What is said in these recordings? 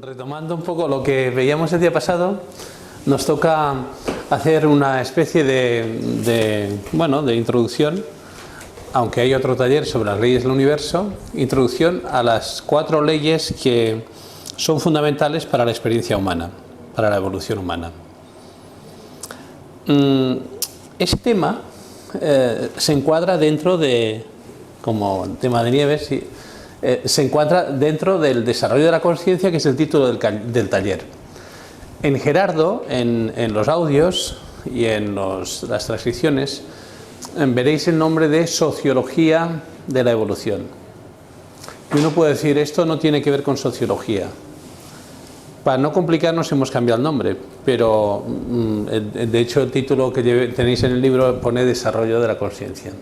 Retomando un poco lo que veíamos el día pasado, nos toca hacer una especie de introducción, aunque hay otro taller sobre las leyes del universo, introducción a las 4 leyes que son fundamentales para la experiencia humana, para la evolución humana. Este tema se encuadra dentro de, como tema de Nieves, se encuadra dentro del desarrollo de la conciencia, que es el título del taller. En Gerardo, en los audios y en las transcripciones, veréis el nombre de Sociología de la Evolución. Y uno puede decir, esto no tiene que ver con sociología. Para no complicarnos hemos cambiado el nombre, pero de hecho el título que tenéis en el libro pone Desarrollo de la Conciencia.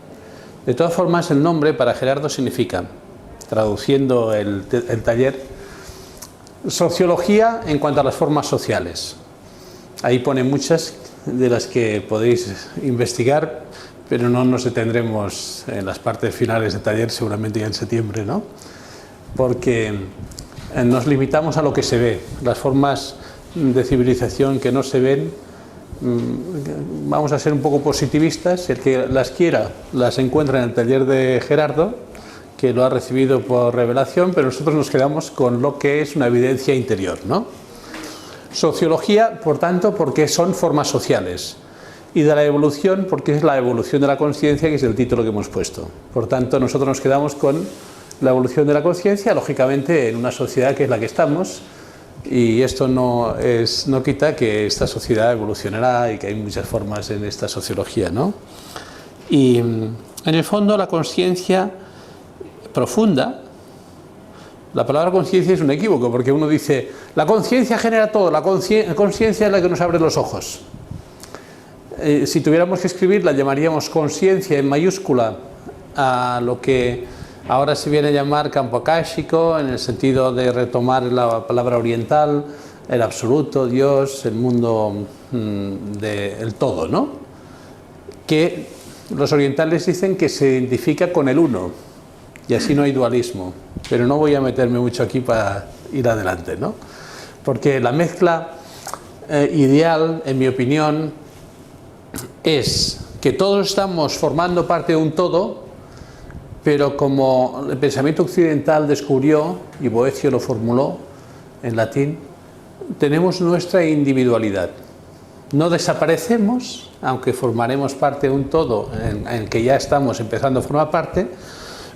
De todas formas, el nombre para Gerardo significa, traduciendo el taller, sociología en cuanto a las formas sociales. Ahí pone muchas de las que podéis investigar, pero no nos detendremos en las partes finales del taller, seguramente ya en septiembre, ¿no? Porque nos limitamos a lo que se ve. Las formas de civilización que no se ven, vamos a ser un poco positivistas. El que las quiera las encuentra en el taller de Gerardo, que lo ha recibido por revelación, pero nosotros nos quedamos con lo que es una evidencia interior, ¿no? Sociología, por tanto, porque son formas sociales, y de la evolución, porque es la evolución de la conciencia, que es el título que hemos puesto. Por tanto, nosotros nos quedamos con la evolución de la conciencia, lógicamente en una sociedad que es la que estamos, y esto no quita que esta sociedad evolucionará y que hay muchas formas en esta sociología, ¿no? Y en el fondo la conciencia profunda, la palabra conciencia es un equívoco, porque uno dice, la conciencia genera todo, la conciencia es la que nos abre los ojos. Si tuviéramos que escribir, la llamaríamos conciencia en mayúscula a lo que ahora se viene a llamar campo akáshico, en el sentido de retomar la palabra oriental, el absoluto, Dios, el mundo del todo, ¿no? Que los orientales dicen que se identifica con el uno, y así no hay dualismo, pero no voy a meterme mucho aquí para ir adelante, ¿no? Porque la mezcla ideal, en mi opinión, es que todos estamos formando parte de un todo, pero como el pensamiento occidental descubrió, y Boecio lo formuló en latín, tenemos nuestra individualidad. No desaparecemos, aunque formaremos parte de un todo en el que ya estamos empezando a formar parte,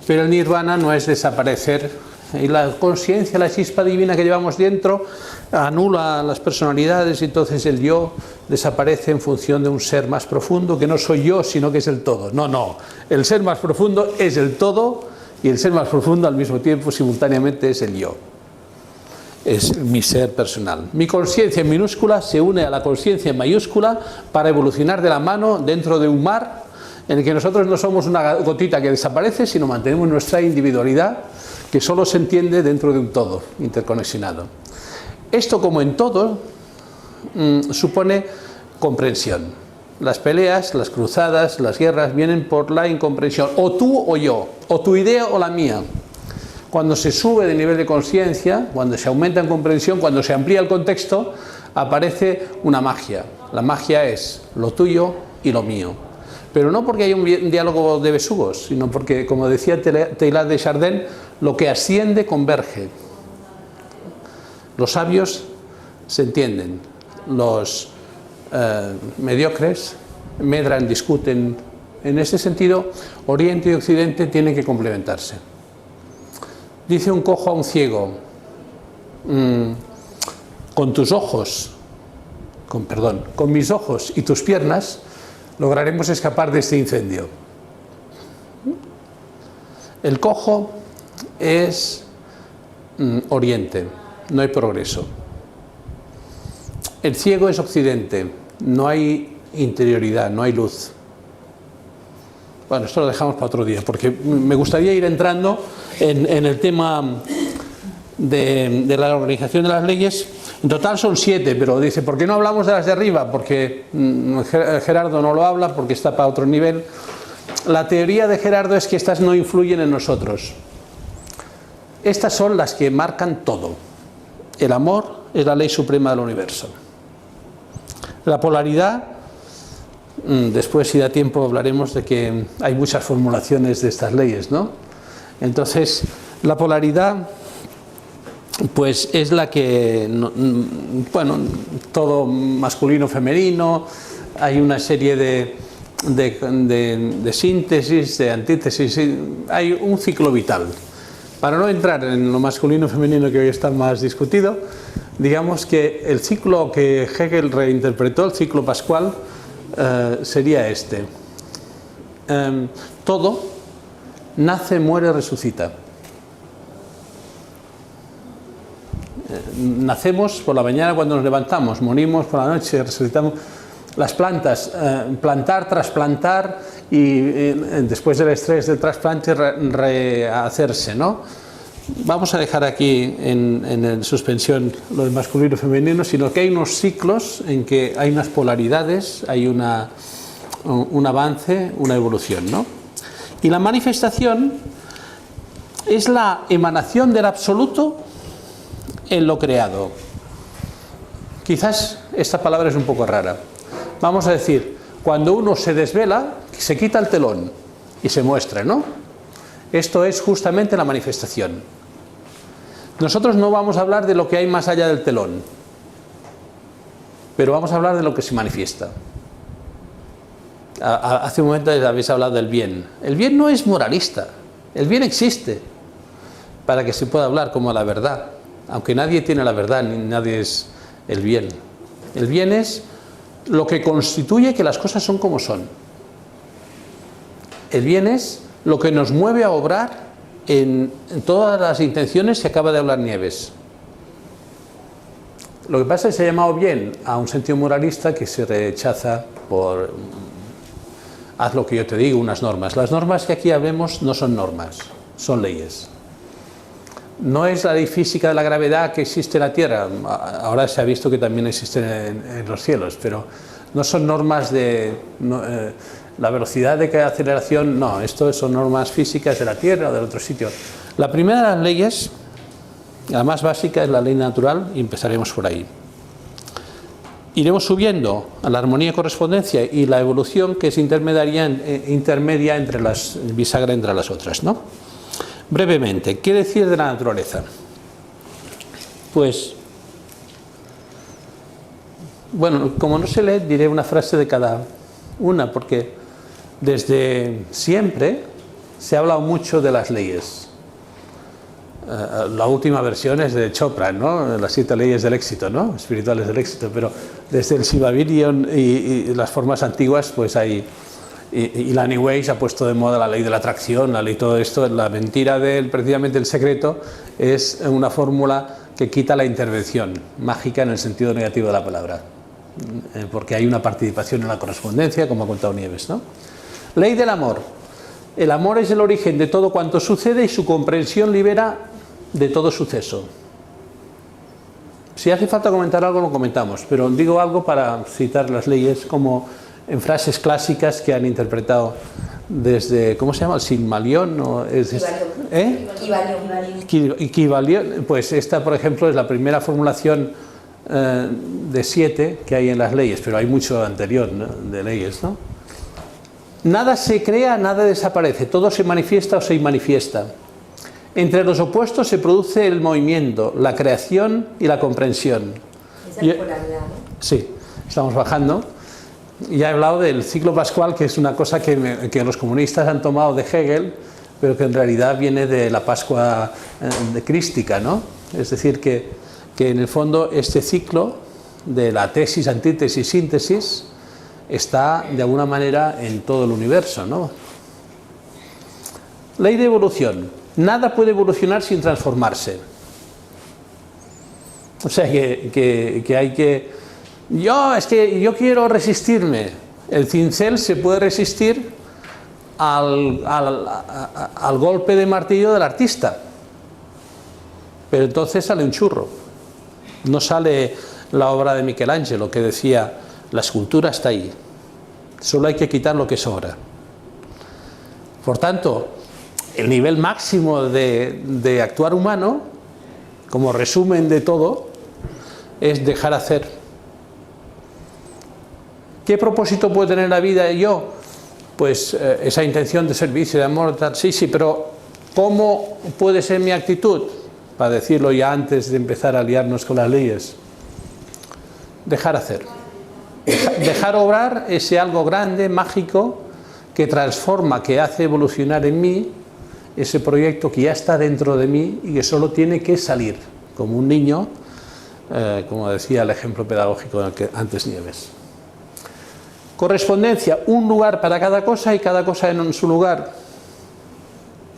pero el nirvana no es desaparecer, y la conciencia, la chispa divina que llevamos dentro anula las personalidades, y entonces el yo desaparece en función de un ser más profundo, que no soy yo, sino que es el todo. No, el ser más profundo es el todo, y el ser más profundo al mismo tiempo, simultáneamente, es el yo. Es mi ser personal. Mi conciencia en minúscula se une a la conciencia en mayúscula para evolucionar de la mano dentro de un mar en el que nosotros no somos una gotita que desaparece, sino mantenemos nuestra individualidad, que solo se entiende dentro de un todo interconexionado. Esto, como en todo, supone comprensión. Las peleas, las cruzadas, las guerras vienen por la incomprensión, o tú o yo, o tu idea o la mía. Cuando se sube de nivel de conciencia, cuando se aumenta en comprensión, cuando se amplía el contexto, aparece una magia. La magia es lo tuyo y lo mío. Pero no porque hay un diálogo de besugos, sino porque, como decía Teilhard de Chardin, lo que asciende converge. Los sabios se entienden, los mediocres medran, discuten. En ese sentido, Oriente y Occidente tienen que complementarse. Dice un cojo a un ciego, con mis ojos y tus piernas lograremos escapar de este incendio. El cojo es Oriente, no hay progreso. El ciego es Occidente, no hay interioridad, no hay luz. Bueno, esto lo dejamos para otro día, porque me gustaría ir entrando en el tema de la organización de las leyes. En total son 7, pero dice, ¿por qué no hablamos de las de arriba? Porque Gerardo no lo habla, porque está para otro nivel. La teoría de Gerardo es que estas no influyen en nosotros. Estas son las que marcan todo. el amor es la ley suprema del universo. La polaridad, después si da tiempo hablaremos de que hay muchas formulaciones de estas leyes, ¿no? Entonces, la polaridad pues es la que, bueno, todo masculino, femenino, hay una serie de síntesis, de antítesis, hay un ciclo vital. Para no entrar en lo masculino femenino que hoy está más discutido, digamos que el ciclo que Hegel reinterpretó, el ciclo pascual, sería este. Todo nace, muere, resucita. Nacemos por la mañana cuando nos levantamos, morimos por la noche, resucitamos. Las plantas, plantar, trasplantar y después del estrés del trasplante rehacerse, ¿no? Vamos a dejar aquí en suspensión lo de masculino y femenino, sino que hay unos ciclos en que hay unas polaridades, hay un avance, una evolución, ¿no? Y la manifestación es la emanación del absoluto en lo creado. Quizás esta palabra es un poco rara. Vamos a decir, cuando uno se desvela, se quita el telón y se muestra, ¿no? Esto es justamente la manifestación. Nosotros no vamos a hablar de lo que hay más allá del telón, pero vamos a hablar de lo que se manifiesta. Hace un momento habéis hablado del bien. El bien no es moralista, el bien existe para que se pueda hablar como la verdad, aunque nadie tiene la verdad, ni nadie es el bien. El bien es lo que constituye que las cosas son como son. El bien es lo que nos mueve a obrar en todas las intenciones que acaba de hablar Nieves. Lo que pasa es que se ha llamado bien a un sentido moralista que se rechaza por haz lo que yo te digo, unas normas. Las normas que aquí hablemos no son normas, son leyes. No es la ley física de la gravedad que existe en la Tierra, ahora se ha visto que también existe en los cielos, pero no son normas de la velocidad de aceleración, no, esto son normas físicas de la Tierra o del otro sitio. La primera de las leyes, la más básica, es la ley natural y empezaremos por ahí. Iremos subiendo a la armonía y correspondencia y la evolución que es intermedia entre las, bisagra entre las otras, ¿no? Brevemente, ¿qué decir de la naturaleza? Pues, bueno, como no se lee, diré una frase de cada una, porque desde siempre se ha hablado mucho de las leyes. La última versión es de Chopra, ¿no? Las 7 leyes del éxito, ¿no? Espirituales del éxito, pero desde el Shiva Virion y las formas antiguas, pues hay... Y la New Age ha puesto de moda la ley de la atracción, la ley todo esto. La mentira precisamente el secreto es una fórmula que quita la intervención mágica en el sentido negativo de la palabra, porque hay una participación en la correspondencia, como ha contado Nieves, ¿no? Ley del amor. El amor es el origen de todo cuanto sucede y su comprensión libera de todo suceso. Si hace falta comentar algo, lo comentamos, pero digo algo para citar las leyes como en frases clásicas que han interpretado desde, ¿cómo se llama? Silmarillion, ¿no? Kybalion. Pues esta, por ejemplo, es la primera formulación de 7 que hay en las leyes, pero hay mucho anterior, ¿no? De leyes, ¿no? Nada se crea, nada desaparece, todo se manifiesta o se inmanifiesta. Entre los opuestos se produce el movimiento, la creación y la comprensión. Esa es polaridad, ¿no? Sí, estamos bajando. Ya he hablado del ciclo pascual, que es una cosa que los comunistas han tomado de Hegel, pero que en realidad viene de la Pascua crística, ¿no? Es decir, que en el fondo este ciclo de la tesis, antítesis, síntesis está de alguna manera en todo el universo, ¿no? Ley de evolución. Nada puede evolucionar sin transformarse. O sea que hay que... Es que yo quiero resistirme. El cincel se puede resistir al golpe de martillo del artista, pero entonces sale un churro. No sale la obra de Michelangelo que decía, la escultura está ahí, solo hay que quitar lo que sobra. Por tanto, el nivel máximo de actuar humano como resumen de todo, es dejar hacer. ¿Qué propósito puedo tener en la vida yo? Pues esa intención de servicio, de amor, tal. Sí, pero ¿cómo puede ser mi actitud? Para decirlo ya antes de empezar a liarnos con las leyes. Dejar hacer. Dejar obrar ese algo grande, mágico, que transforma, que hace evolucionar en mí ese proyecto que ya está dentro de mí y que solo tiene que salir, como un niño, como decía el ejemplo pedagógico que antes Nieves. Correspondencia, un lugar para cada cosa y cada cosa en su lugar.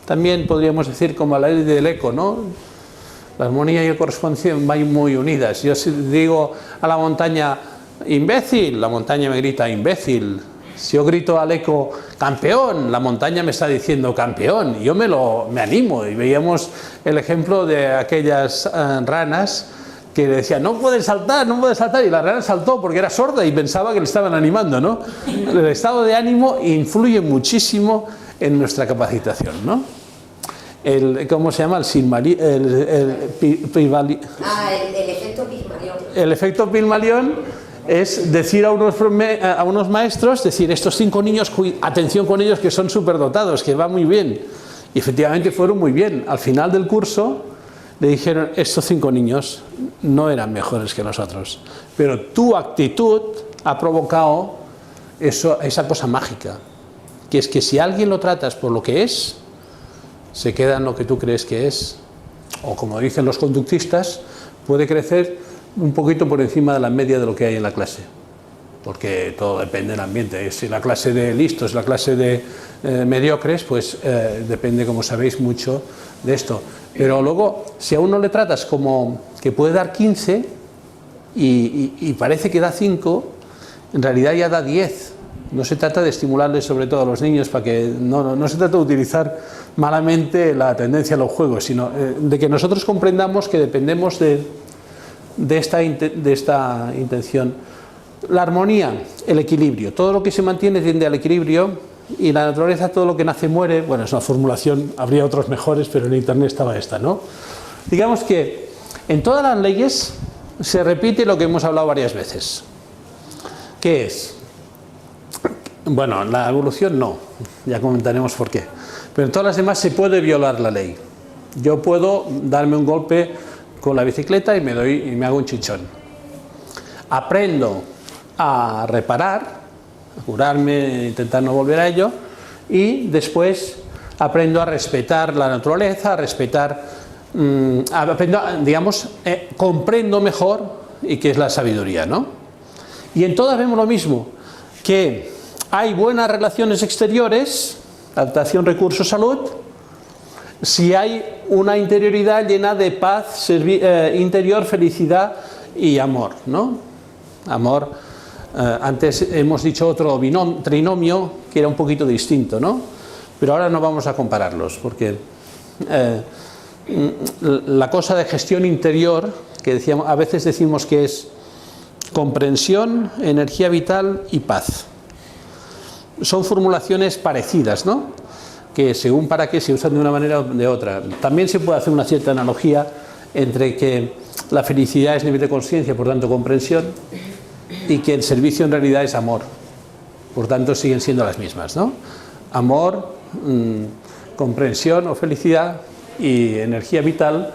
También podríamos decir como la ley del eco, ¿no? La armonía y la correspondencia van muy unidas. Yo si digo a la montaña imbécil, la montaña me grita imbécil. Si yo grito al eco campeón, la montaña me está diciendo campeón. Y yo me animo. Y veíamos el ejemplo de aquellas ranas que decían no puedes saltar, no puedes saltar. Y la rana saltó porque era sorda y pensaba que le estaban animando, ¿no? El estado de ánimo influye muchísimo en nuestra capacitación, ¿no? ¿Cómo se llama? El efecto Pigmalión. El efecto Pigmalión es decir a unos maestros, decir, estos 5 niños, atención con ellos que son superdotados, que va muy bien. Y efectivamente fueron muy bien. Al final del curso le dijeron, estos 5 niños no eran mejores que nosotros, pero tu actitud ha provocado esa cosa mágica, que es que si alguien lo tratas por lo que es, se queda en lo que tú crees que es, o como dicen los conductistas, puede crecer un poquito por encima de la media de lo que hay en la clase, porque todo depende del ambiente. Si la clase de listos, la clase de mediocres, pues depende, como sabéis, mucho de esto. Pero luego, si a uno le tratas como que puede dar 15 y parece que da 5, en realidad ya da 10. No se trata de estimularles, sobre todo a los niños, para que no se trata de utilizar malamente la tendencia a los juegos, sino de que nosotros comprendamos que dependemos de esta intención. La armonía, el equilibrio, todo lo que se mantiene tiende al equilibrio, y la naturaleza, todo lo que nace muere. Bueno, es una formulación, habría otros mejores, pero en internet estaba esta, ¿no? Digamos que en todas las leyes se repite lo que hemos hablado varias veces. ¿Qué es? Bueno, la evolución no, ya comentaremos por qué. Pero en todas las demás se puede violar la ley. Yo puedo darme un golpe con la bicicleta y me hago un chichón. Aprendo a reparar, a curarme, intentar no volver a ello, y después aprendo a respetar la naturaleza, a respetar, comprendo mejor, y que es la sabiduría, ¿no? Y en todas vemos lo mismo, que hay buenas relaciones exteriores, adaptación, recursos, salud, si hay una interioridad llena de paz interior, felicidad y amor, ¿no? Amor, antes hemos dicho otro trinomio que era un poquito distinto, ¿no? Pero ahora no vamos a compararlos, porque la cosa de gestión interior, que decíamos, a veces decimos que es comprensión, energía vital y paz. Son formulaciones parecidas, ¿no? Que según para qué se usan de una manera o de otra. También se puede hacer una cierta analogía entre que la felicidad es nivel de conciencia, por tanto comprensión, y que el servicio en realidad es amor. Por tanto siguen siendo las mismas, ¿no? Amor, comprensión o felicidad, y energía vital,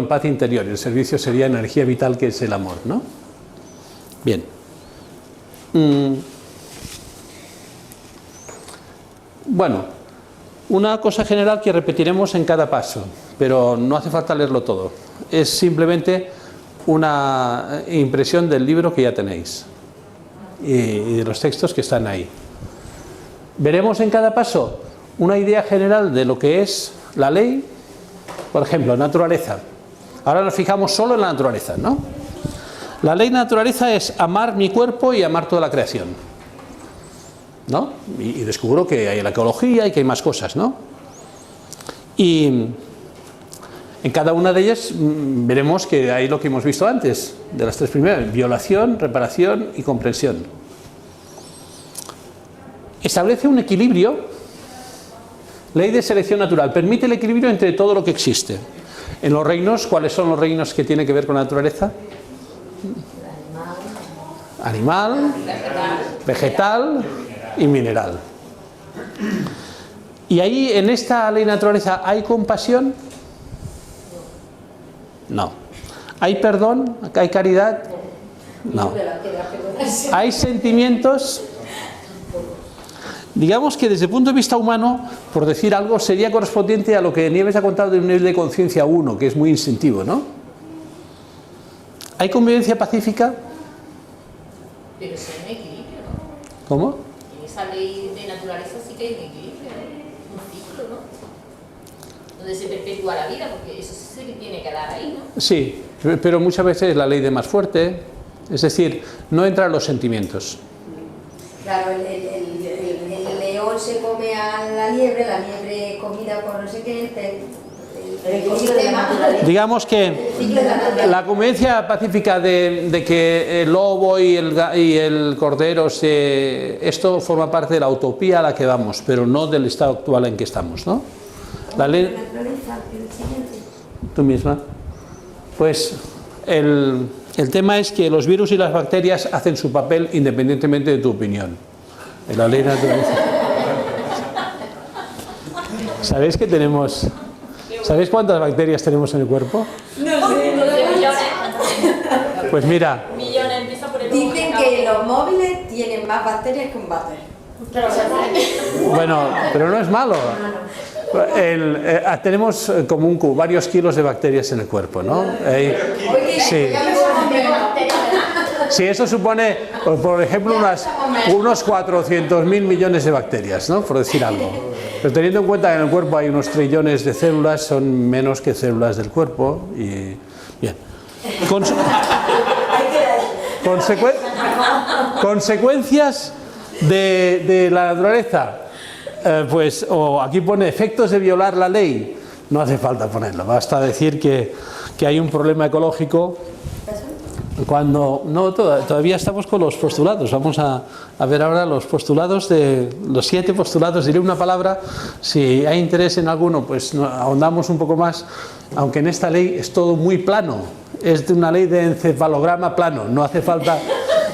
paz interior. El servicio sería energía vital, que es el amor, ¿no? Bien. Bueno, una cosa general que repetiremos en cada paso, pero no hace falta leerlo todo. Es simplemente una impresión del libro que ya tenéis y de los textos que están ahí. Veremos en cada paso una idea general de lo que es la ley. Por ejemplo, naturaleza. Ahora nos fijamos solo en la naturaleza, ¿no? La ley de naturaleza es amar mi cuerpo y amar toda la creación, ¿no? Y descubro que hay la ecología y que hay más cosas, ¿no? Y en cada una de ellas veremos que hay lo que hemos visto antes, de las tres primeras: violación, reparación y comprensión. Establece un equilibrio. Ley de selección natural. Permite el equilibrio entre todo lo que existe. En los reinos, ¿cuáles son los reinos que tienen que ver con la naturaleza? Animal, vegetal y mineral. ¿Y ahí en esta ley de naturaleza hay compasión? No. ¿Hay perdón? ¿Hay caridad? No. ¿Hay sentimientos? Digamos que desde el punto de vista humano, por decir algo, sería correspondiente a lo que Nieves ha contado de un nivel de conciencia 1, que es muy instintivo, ¿no? ¿Hay convivencia pacífica? Pero eso es un equilibrio, ¿no? ¿Cómo? En esa ley de naturaleza sí que hay un equilibrio, ¿no? Un ciclo, ¿no? Donde se perpetúa la vida, porque eso sí que tiene que dar ahí, ¿no? Sí, pero muchas veces es la ley de más fuerte, es decir, no entran los sentimientos. Claro, el león se come a la liebre comida por no sé qué, el ecosistema. Digamos que la convivencia pacífica de que el lobo y el cordero, esto forma parte de la utopía a la que vamos, pero no del estado actual en que estamos, ¿no? La ley... Tú misma. Pues el tema es que los virus y las bacterias hacen su papel independientemente de tu opinión. En la ley de naturaleza. ¿Sabéis que tenemos... ¿Sabéis cuántas bacterias tenemos en el cuerpo? No sé, millones. Pues mira... Millones, empieza por el Dicen que los móviles tienen más bacterias que un váter. Bueno, pero no es malo. Tenemos como varios kilos de bacterias en el cuerpo, ¿no? Sí. Sí, eso supone, por ejemplo, unos 400.000 millones de bacterias, ¿no? Por decir algo. Pero teniendo en cuenta que en el cuerpo hay unos trillones de células, son menos que células del cuerpo. Y bien. Consecuencias de la naturaleza. Pues aquí pone efectos de violar la ley. No hace falta ponerlo, basta decir que hay un problema ecológico. Cuando no, todavía estamos con los postulados. Vamos a ver ahora los postulados los 7 postulados. Diré una palabra, si hay interés en alguno, pues ahondamos un poco más. Aunque en esta ley es todo muy plano, es de una ley de encefalograma plano. No hace falta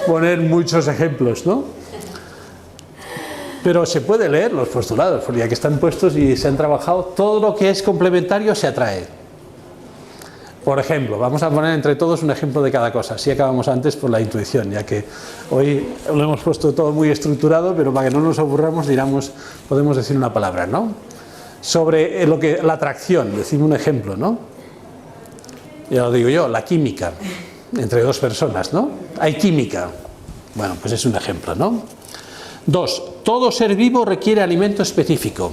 poner muchos ejemplos, ¿no? Pero se puede leer los postulados, porque ya que están puestos y se han trabajado, todo lo que es complementario se atrae. Por ejemplo, vamos a poner entre todos un ejemplo de cada cosa. Así acabamos antes por la intuición, ya que hoy lo hemos puesto todo muy estructurado, pero para que no nos aburramos, podemos decir una palabra, ¿no? Sobre la atracción, decimos un ejemplo, ¿no? Ya lo digo yo, la química, entre dos personas, ¿no? Hay química. Bueno, pues es un ejemplo, ¿no? 2. Todo ser vivo requiere alimento específico.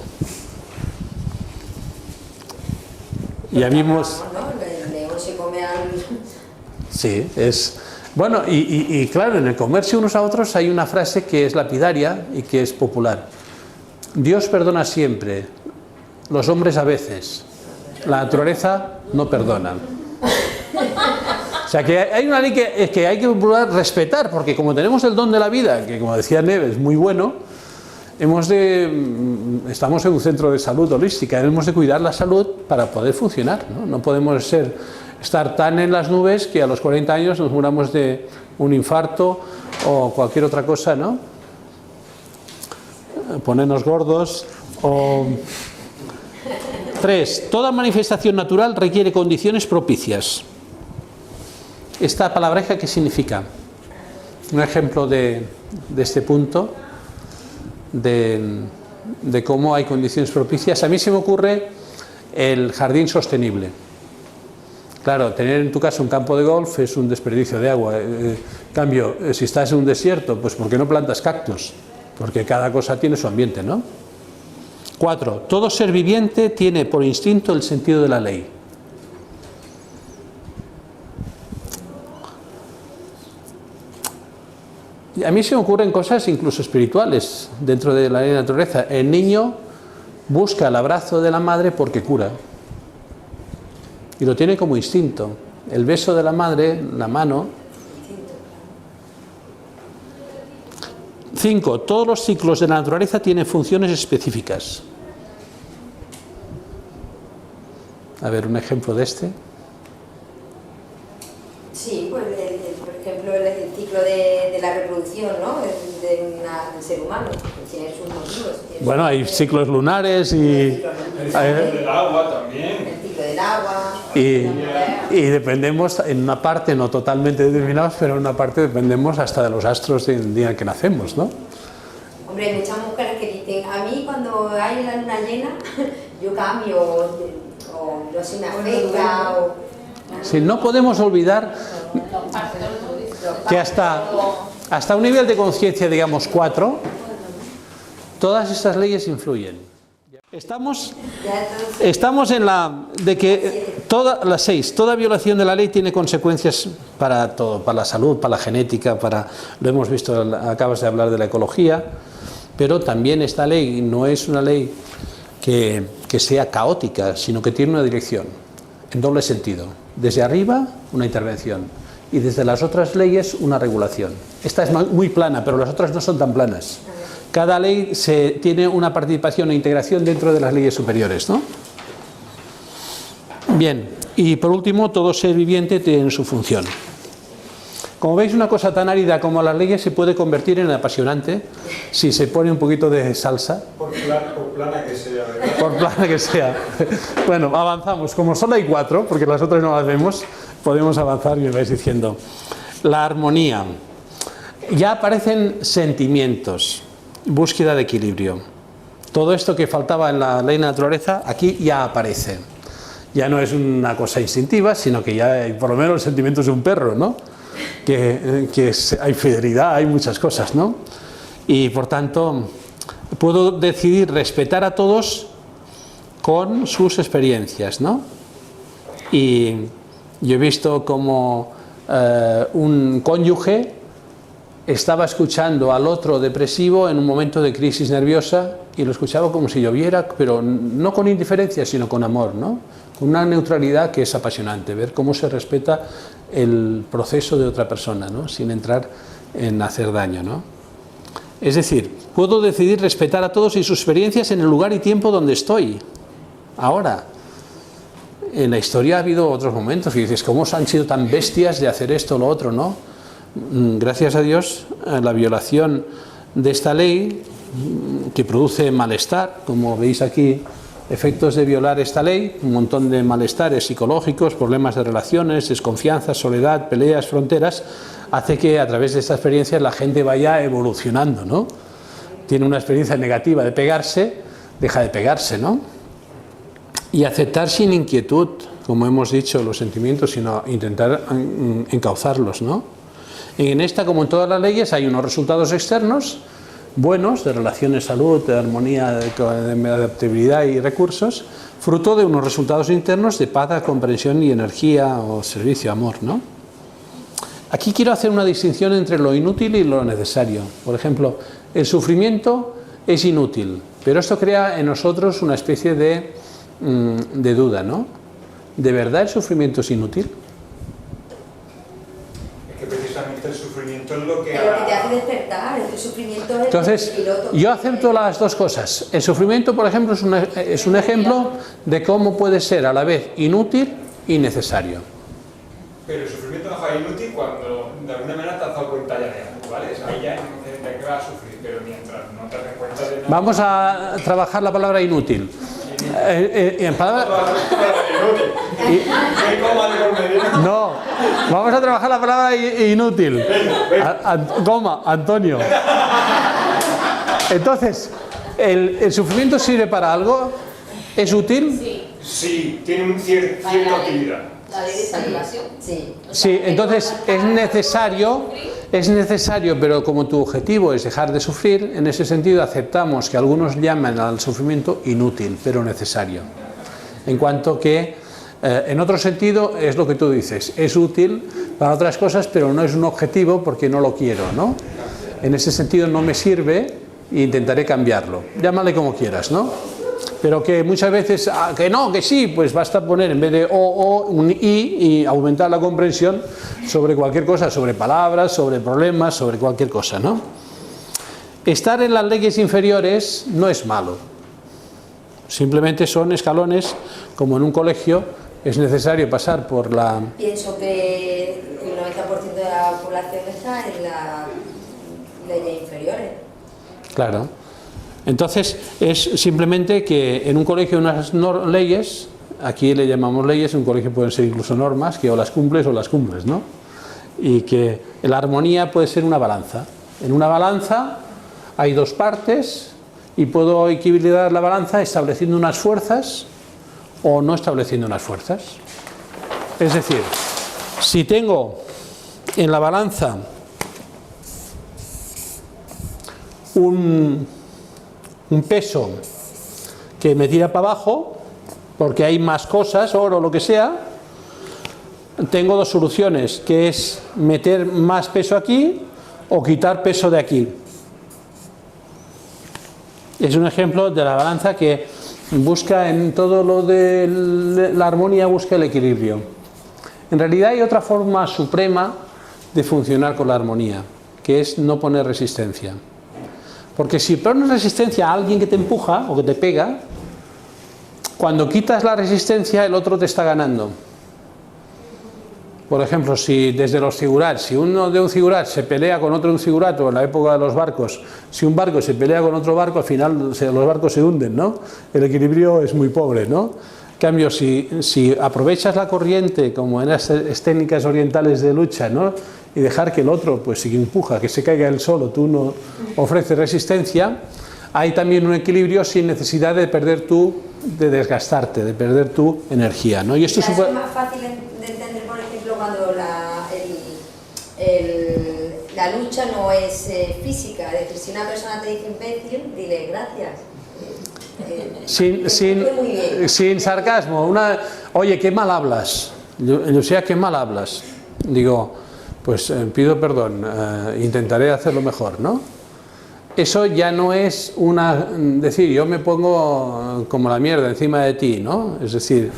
Ya vimos... Sí, es... Bueno, y claro, en el comerse unos a otros hay una frase que es lapidaria y que es popular. Dios perdona siempre, los hombres a veces, la naturaleza no perdona. O sea que hay una ley que hay que respetar, porque como tenemos el don de la vida, que como decía Nieves, es muy bueno, estamos en un centro de salud holística, hemos de cuidar la salud para poder funcionar, ¿no? No podemos estar tan en las nubes que a los 40 años nos muramos de un infarto o cualquier otra cosa, ¿no? Ponernos gordos o... 3. Toda manifestación natural requiere condiciones propicias. ¿Esta palabreja qué significa? Un ejemplo de este punto, de cómo hay condiciones propicias. A mí se me ocurre el jardín sostenible. Claro, tener en tu casa un campo de golf es un desperdicio de agua. En cambio, si estás en un desierto, pues ¿por qué no plantas cactus? Porque cada cosa tiene su ambiente, ¿no? 4. Todo ser viviente tiene por instinto el sentido de la ley. Y a mí se me ocurren cosas incluso espirituales dentro de la ley de la naturaleza. El niño busca el abrazo de la madre porque cura. Y lo tiene como instinto. El beso de la madre, la mano. 5. Todos los ciclos de la naturaleza tienen funciones específicas. A ver, un ejemplo de este. Sí, pues por ejemplo el ciclo de la reproducción, ¿no? Del ser humano, que tiene sus motivos. Bueno, hay ciclos lunares y... El ciclo del agua también. El ciclo del agua. Y dependemos, en una parte no totalmente determinados, pero en una parte dependemos hasta de los astros del día en que nacemos, ¿no? Hombre, hay muchas mujeres que dicen, a mí cuando hay la luna llena, yo cambio, o yo soy una fecha, o... Si no podemos olvidar que hasta un nivel de conciencia, digamos 4, todas estas leyes influyen. Estamos en la de que las 6, toda violación de la ley tiene consecuencias para todo, para la salud, para la genética, lo hemos visto, acabas de hablar de la ecología, pero también esta ley no es una ley que sea caótica, sino que tiene una dirección, en doble sentido. Desde arriba, una intervención, y desde las otras leyes, una regulación. Esta es muy plana, pero las otras no son tan planas. Cada ley tiene una participación e integración dentro de las leyes superiores, ¿no? Bien, y por último, todo ser viviente tiene su función. Como veis, una cosa tan árida como las leyes se puede convertir en apasionante si se pone un poquito de salsa. Por plana que sea, ¿verdad? Por plana que sea. Bueno, avanzamos. Como solo hay 4, porque las otras no las vemos, podemos avanzar y me vais diciendo. La armonía. Ya aparecen sentimientos, búsqueda de equilibrio. Todo esto que faltaba en la ley de la naturaleza, aquí ya aparece. Ya no es una cosa instintiva, sino que ya hay por lo menos los sentimientos de un perro, ¿no? Que hay fidelidad, hay muchas cosas, ¿no? Y por tanto, puedo decidir respetar a todos con sus experiencias, ¿no? Y yo he visto como un cónyuge estaba escuchando al otro depresivo en un momento de crisis nerviosa y lo escuchaba como si lloviera, pero no con indiferencia, sino con amor, ¿no? Con una neutralidad que es apasionante, ver cómo se respeta el proceso de otra persona, ¿no? Sin entrar en hacer daño, ¿no? Es decir, puedo decidir respetar a todos y sus experiencias en el lugar y tiempo donde estoy. Ahora, en la historia ha habido otros momentos que dices, ¿cómo han sido tan bestias de hacer esto o lo otro, no? Gracias a Dios, la violación de esta ley, que produce malestar, como veis aquí, efectos de violar esta ley, un montón de malestares psicológicos, problemas de relaciones, desconfianza, soledad, peleas, fronteras, hace que a través de esta experiencia la gente vaya evolucionando, ¿no? Tiene una experiencia negativa de pegarse, deja de pegarse, ¿no? Y aceptar sin inquietud, como hemos dicho, los sentimientos, sino intentar encauzarlos, ¿no? En esta, como en todas las leyes, hay unos resultados externos buenos, de relaciones, salud, de armonía, de adaptabilidad y recursos, fruto de unos resultados internos de paz, comprensión y energía o servicio, amor, ¿no? Aquí quiero hacer una distinción entre lo inútil y lo necesario. Por ejemplo, el sufrimiento es inútil, pero esto crea en nosotros una especie de duda, ¿no? ¿De verdad el sufrimiento es inútil? Precisamente el sufrimiento es lo que... Pero que te hace despertar, el sufrimiento es... Entonces, yo acepto las dos cosas. El sufrimiento, por ejemplo, es un ejemplo de cómo puede ser a la vez inútil y necesario. Pero el sufrimiento no es inútil cuando de alguna manera te has dado cuenta ya de algo, ¿vale? Ahí ya de que vas a sufrir, pero mientras no te das cuenta de nada... Vamos a trabajar la palabra inútil. No, vamos a trabajar la palabra inútil. Goma, Antonio. Entonces, ¿el sufrimiento sirve para algo? ¿Es útil? Sí. Sí, tiene un cierta utilidad. La ley de salvación. Sí. Sí, entonces es necesario, pero como tu objetivo es dejar de sufrir, en ese sentido aceptamos que algunos llaman al sufrimiento inútil, pero necesario. En cuanto que, en otro sentido, es lo que tú dices, es útil para otras cosas, pero no es un objetivo porque no lo quiero, ¿no? En ese sentido no me sirve e intentaré cambiarlo. Llámale como quieras, ¿no? Pero que muchas veces, que no, que sí, pues basta poner en vez de o un y aumentar la comprensión sobre cualquier cosa, sobre palabras, sobre problemas, sobre cualquier cosa, ¿no? Estar en las leyes inferiores no es malo. simplemente son escalones, como en un colegio es necesario pasar por la... Pienso que el 90% de la población está en las leyes inferiores. Claro. Entonces, es simplemente que en un colegio hay unas leyes, aquí le llamamos leyes, en un colegio pueden ser incluso normas, que o las cumples, ¿no? Y que la armonía puede ser una balanza. En una balanza hay dos partes y puedo equilibrar la balanza estableciendo unas fuerzas o no estableciendo unas fuerzas. Es decir, si tengo en la balanza un peso que me tira para abajo, porque hay más cosas, oro o lo que sea, tengo dos soluciones, que es meter más peso aquí o quitar peso de aquí. Es un ejemplo de la balanza que busca en todo lo de la armonía, busca el equilibrio. En realidad hay otra forma suprema de funcionar con la armonía, que es no poner resistencia. Porque si pones resistencia a alguien que te empuja o que te pega, cuando quitas la resistencia el otro te está ganando. Por ejemplo, si desde los zigurats, si uno de un zigurat se pelea con otro de un zigurat, o en la época de los barcos, si un barco se pelea con otro barco, al final los barcos se hunden, ¿no? El equilibrio es muy pobre, ¿no? En cambio, si aprovechas la corriente, como en las técnicas orientales de lucha, ¿no? Y dejar que el otro, pues si empuja, que se caiga él solo, tú no ofreces resistencia, hay también un equilibrio sin necesidad de perder de desgastarte, de perder tu energía, ¿no? Y esto es más fácil de entender, por ejemplo, cuando la lucha no es física, es decir, si una persona te dice imbécil, dile gracias. Sin sarcasmo, oye, qué mal hablas, Lucía, qué mal hablas. Digo, pues pido perdón, intentaré hacerlo mejor, ¿no? Eso ya no es decir, yo me pongo como la mierda encima de ti, ¿no? Es decir,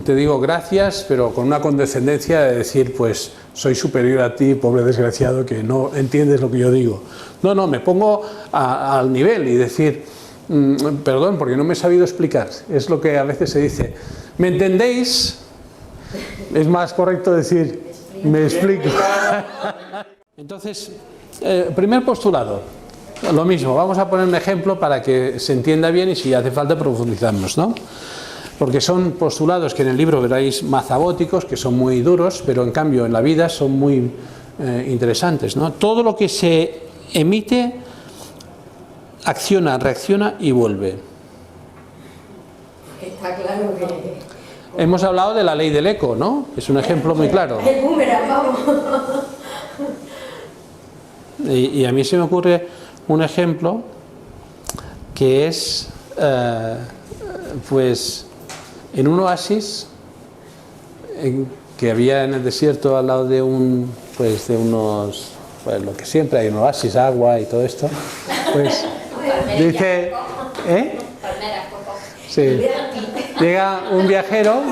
te digo gracias, pero con una condescendencia de decir, pues soy superior a ti, pobre desgraciado, que no entiendes lo que yo digo. No, me pongo al nivel y decir, perdón, porque no me he sabido explicar. Es lo que a veces se dice. ¿Me entendéis? Es más correcto decir, me explico. Entonces, primer postulado, lo mismo, vamos a poner un ejemplo para que se entienda bien y si hace falta profundizamos, ¿no? Porque son postulados que en el libro veréis mazabóticos, que son muy duros, pero en cambio en la vida son muy interesantes, ¿no? Todo lo que se emite acciona, reacciona y vuelve. Está claro que... Hemos hablado de la ley del eco, ¿no? Es un ejemplo muy claro. El boomerang, vamos. Y a mí se me ocurre un ejemplo que es, pues, en un oasis que había en el desierto al lado de pues lo que siempre hay, un oasis, agua y todo esto, pues dice, sí, llega un viajero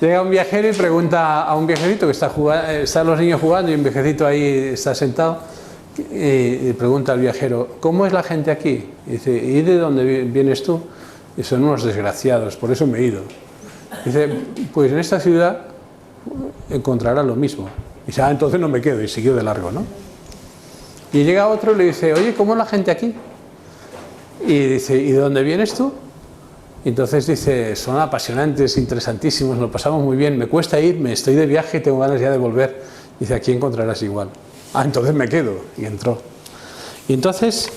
y pregunta a un viajerito que están los niños jugando y un viejecito ahí está sentado y pregunta al viajero, ¿cómo es la gente aquí? Y dice, ¿y de dónde vienes tú? Y son unos desgraciados, por eso me he ido. Dice, pues en esta ciudad encontrarás lo mismo. Y dice, entonces no me quedo, y siguió de largo, ¿no? Y llega otro y le dice, oye, ¿cómo es la gente aquí? Y dice, ¿y de dónde vienes tú? Y entonces dice, son apasionantes, interesantísimos, lo pasamos muy bien, me cuesta irme, estoy de viaje y tengo ganas ya de volver. Dice, aquí encontrarás igual. Entonces me quedo. Y entró. Y entonces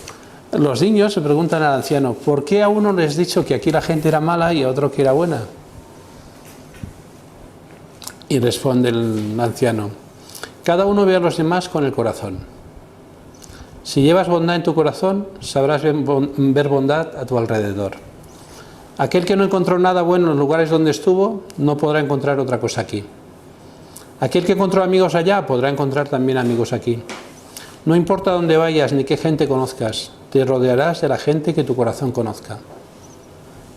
los niños se preguntan al anciano, ¿por qué a uno les has dicho que aquí la gente era mala y a otro que era buena? Y responde el anciano, cada uno ve a los demás con el corazón. Si llevas bondad en tu corazón, sabrás ver bondad a tu alrededor. Aquel que no encontró nada bueno en los lugares donde estuvo, no podrá encontrar otra cosa aquí. Aquel que encontró amigos allá, podrá encontrar también amigos aquí. No importa dónde vayas ni qué gente conozcas, te rodearás de la gente que tu corazón conozca.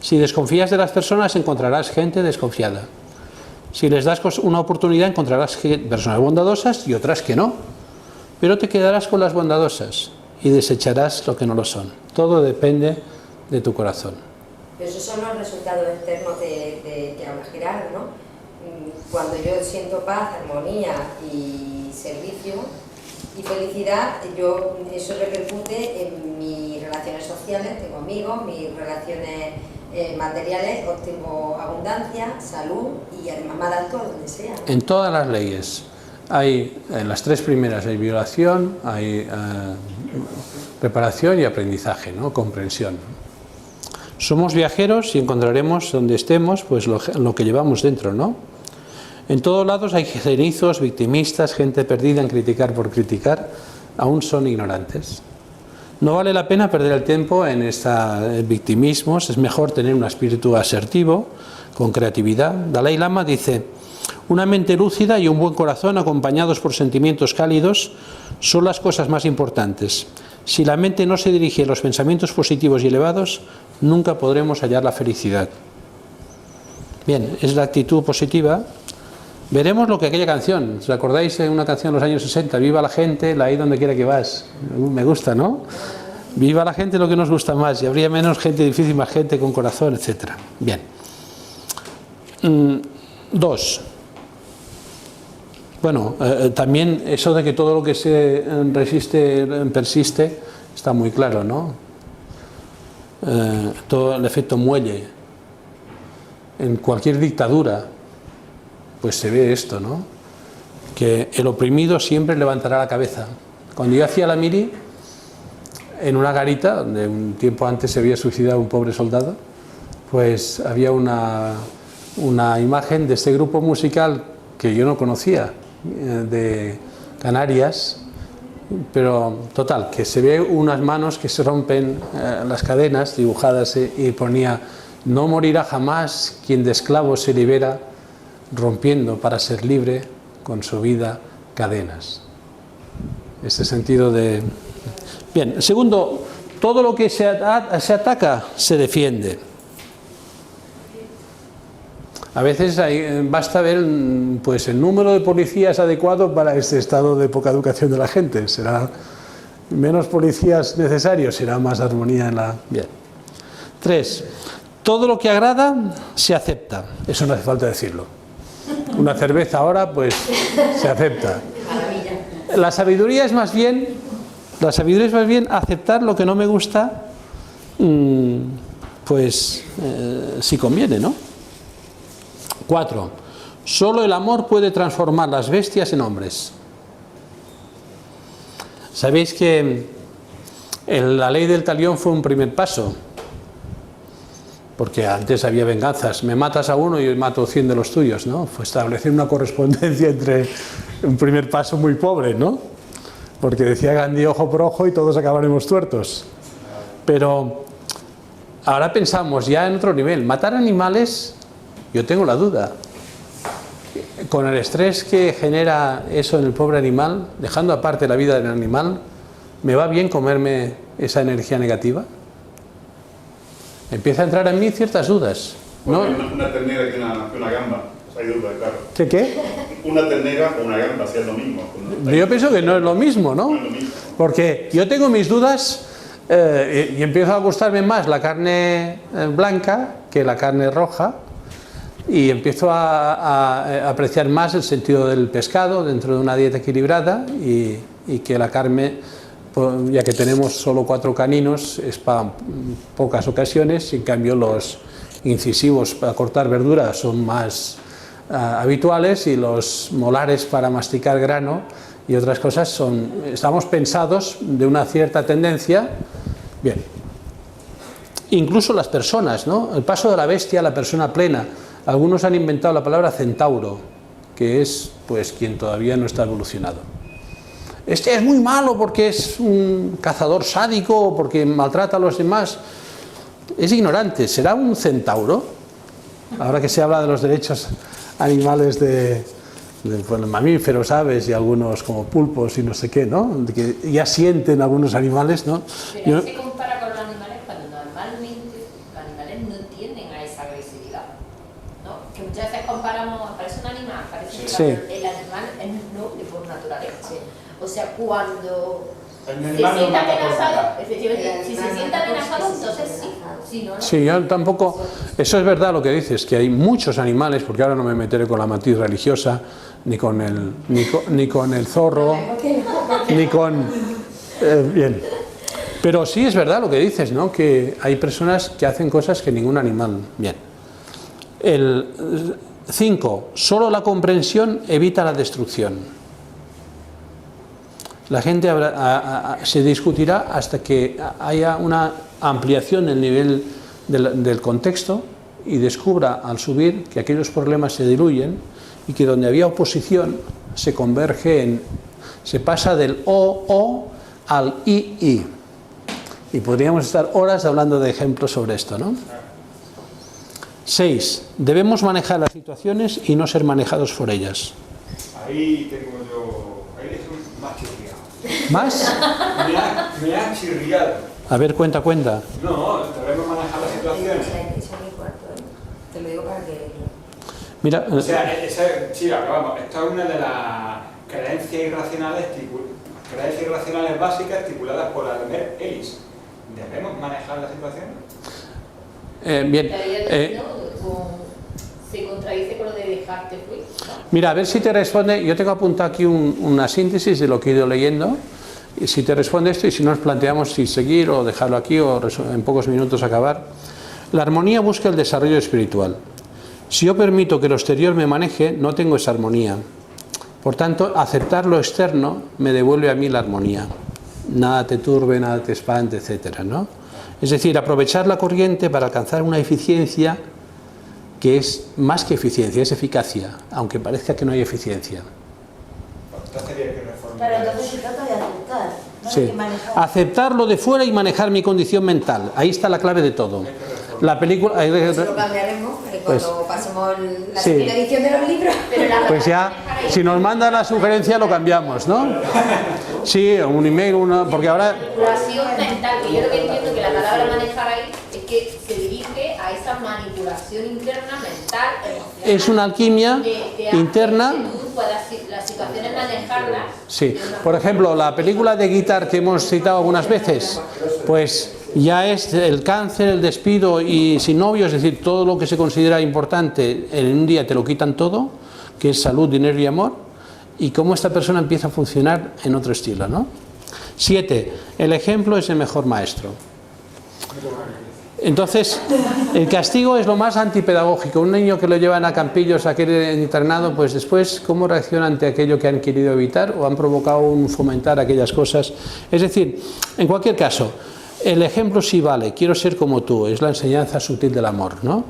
Si desconfías de las personas, encontrarás gente desconfiada. Si les das una oportunidad, encontrarás personas bondadosas y otras que no. Pero te quedarás con las bondadosas y desecharás lo que no lo son. Todo depende de tu corazón. Pero esos son los resultados externos de que habla Gerardo, ¿no? Cuando yo siento paz, armonía y servicio y felicidad, eso repercute en mis relaciones sociales, tengo amigos, mis relaciones materiales, obtengo abundancia, salud y además me adapto a donde sea. En todas las leyes, en las 3 primeras hay violación, hay reparación y aprendizaje, ¿no? Comprensión. Somos viajeros y encontraremos donde estemos pues lo que llevamos dentro, ¿no? En todos lados hay cenizos, victimistas, gente perdida en criticar por criticar, aún son ignorantes. No vale la pena perder el tiempo en victimismos, es mejor tener un espíritu asertivo, con creatividad. Dalai Lama dice, una mente lúcida y un buen corazón acompañados por sentimientos cálidos son las cosas más importantes. Si la mente no se dirige a los pensamientos positivos y elevados, nunca podremos hallar la felicidad. Bien, es la actitud positiva. Veremos lo que aquella canción, ¿os acordáis de una canción de los años 60? Viva la gente, la hay donde quiera que vas. Me gusta, ¿no? Viva la gente lo que nos gusta más y habría menos gente difícil, más gente con corazón, etc. Bien. 2. Bueno, también eso de que todo lo que se resiste persiste está muy claro, ¿no? Todo el efecto muelle. En cualquier dictadura pues se ve esto, ¿no? Que el oprimido siempre levantará la cabeza. Cuando yo hacía la mili, en una garita, donde un tiempo antes se había suicidado un pobre soldado, pues había una imagen de este grupo musical que yo no conocía, de Canarias, pero total, que se ve unas manos que se rompen las cadenas dibujadas y ponía, no morirá jamás quien de esclavo se libera, rompiendo para ser libre con su vida cadenas. Este sentido de... Bien, segundo, todo lo que se ataca se defiende. A veces basta ver pues, el número de policías adecuado para este estado de poca educación de la gente. Será menos policías necesarios, será más armonía en la... Bien. 3. Todo lo que agrada se acepta. Eso no hace falta decirlo. Una cerveza ahora, pues, se acepta. La sabiduría es más bien aceptar lo que no me gusta, pues, si conviene, ¿no? 4. Solo el amor puede transformar las bestias en hombres. Sabéis que la ley del talión fue un primer paso. Porque antes había venganzas, me matas a uno y yo mato 100 de los tuyos, ¿no? Fue establecer una correspondencia entre un primer paso muy pobre, ¿no? Porque decía Gandhi, ojo por ojo y todos acabaremos tuertos. Pero ahora pensamos ya en otro nivel, matar animales, yo tengo la duda. Con el estrés que genera eso en el pobre animal, dejando aparte la vida del animal, ¿me va bien comerme esa energía negativa? Empieza a entrar en mí ciertas dudas, ¿no? Una ternera que una gamba, hay duda, claro. ¿Qué? Una ternera o una gamba, si es lo mismo. Yo pienso que no es lo mismo, ¿no? No es lo mismo. Porque yo tengo mis dudas y empiezo a gustarme más la carne blanca que la carne roja y empiezo a apreciar más el sentido del pescado dentro de una dieta equilibrada y que la carne, ya que tenemos solo 4 caninos, es para pocas ocasiones, en cambio los incisivos para cortar verdura son más habituales y los molares para masticar grano y otras cosas estamos pensados de una cierta tendencia. Bien, incluso las personas, ¿no? El paso de la bestia a la persona plena. Algunos han inventado la palabra centauro, que es pues quien todavía no está evolucionado. Este es muy malo porque es un cazador sádico o porque maltrata a los demás. Es ignorante. ¿Será un centauro? Ahora que se habla de los derechos animales de mamíferos, aves y algunos como pulpos y no sé qué, ¿no? Que ya sienten algunos animales, ¿no? Pero se compara con los animales cuando normalmente los animales no tienden a esa agresividad, ¿no? Que muchas veces comparamos, parece un animal, parece un Sí. el animal es noble por naturaleza. O sea, cuando El se animal no sienta mata por amenazado, matar. efectivamente, si se sienta amenazado, entonces sí. Si no, no. Sí, yo tampoco... Eso es verdad lo que dices, que hay muchos animales, porque ahora no me meteré con la matiz religiosa, ni con el zorro, ni con... bien. Pero sí es verdad lo que dices, ¿no? Que hay personas que hacen cosas que ningún animal... Bien. El 5. Solo la comprensión evita la destrucción. La gente se discutirá hasta que haya una ampliación del nivel del contexto y descubra al subir que aquellos problemas se diluyen y que donde había oposición se converge en... se pasa del o al i. Y podríamos estar horas hablando de ejemplos sobre esto, ¿no? 6. Debemos manejar las situaciones y no ser manejados por ellas. Ahí tengo yo... Ahí es un más chirriado. ¿Más? Me ha chirriado. A ver, cuenta. No, debemos manejar las situaciones. Te lo digo para que... Mira, O sea, sí, vamos, esto es una de las creencias irracionales básicas estipuladas por Albert Ellis. ¿Debemos manejar las situaciones? bien. Se contradice con lo de dejarte fluir, ¿no? Mira, a ver si te responde. Yo tengo apuntado aquí una síntesis de lo que he ido leyendo. Y si te responde esto, y si nos planteamos si seguir o dejarlo aquí o en pocos minutos acabar. La armonía busca el desarrollo espiritual. Si yo permito que lo exterior me maneje, no tengo esa armonía. Por tanto, aceptar lo externo me devuelve a mí la armonía. Nada te turbe, nada te espante, etcétera, ¿no? Es decir, aprovechar la corriente para alcanzar una eficiencia que es más que eficiencia, es eficacia, aunque parezca que no hay eficiencia. Entonces había que reformar. Pero entonces se trata de aceptar, no Sí. hay que manejar. Aceptarlo de fuera y manejar mi condición mental. Ahí está la clave de todo. La película... Eso lo cambiaremos cuando pasemos la sí. segunda edición de los libros. Pero la Pues ya, si nos mandan la sugerencia lo cambiamos, ¿no? Sí, un email, porque ahora... manipulación mental, que yo lo que entiendo que la palabra manejar ahí es que se dirige a esa manipulación interna, mental, emocional. Es una alquimia de hacer interna. que tú puedas las situaciones manejarlas. Sí, de una por ejemplo, la película de Guitar que hemos citado algunas veces, pues ya es el cáncer, el despido y sin novio, es decir, todo lo que se considera importante en un día te lo quitan todo, que es salud, dinero y amor, y cómo esta persona empieza a funcionar en otro estilo, ¿no? 7. El ejemplo es el mejor maestro. Entonces, el castigo es lo más antipedagógico. Un niño que lo llevan a campillos, a aquel internado, pues después, ¿cómo reacciona ante aquello que han querido evitar o han provocado un fomentar aquellas cosas? Es decir, en cualquier caso, el ejemplo sí vale, quiero ser como tú, es la enseñanza sutil del amor, ¿no?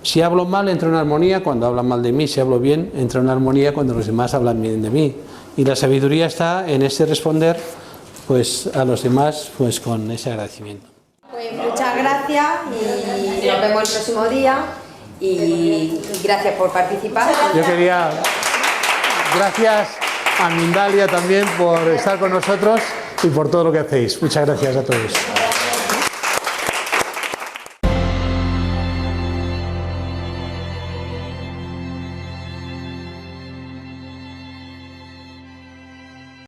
Si hablo mal, entra en armonía cuando hablan mal de mí, si hablo bien, entra en armonía cuando los demás hablan bien de mí. Y la sabiduría está en ese responder pues, a los demás pues, con ese agradecimiento. Pues muchas gracias y nos vemos el próximo día y gracias por participar. Yo quería, gracias a Mindalia también por estar con nosotros y por todo lo que hacéis. Muchas gracias a todos.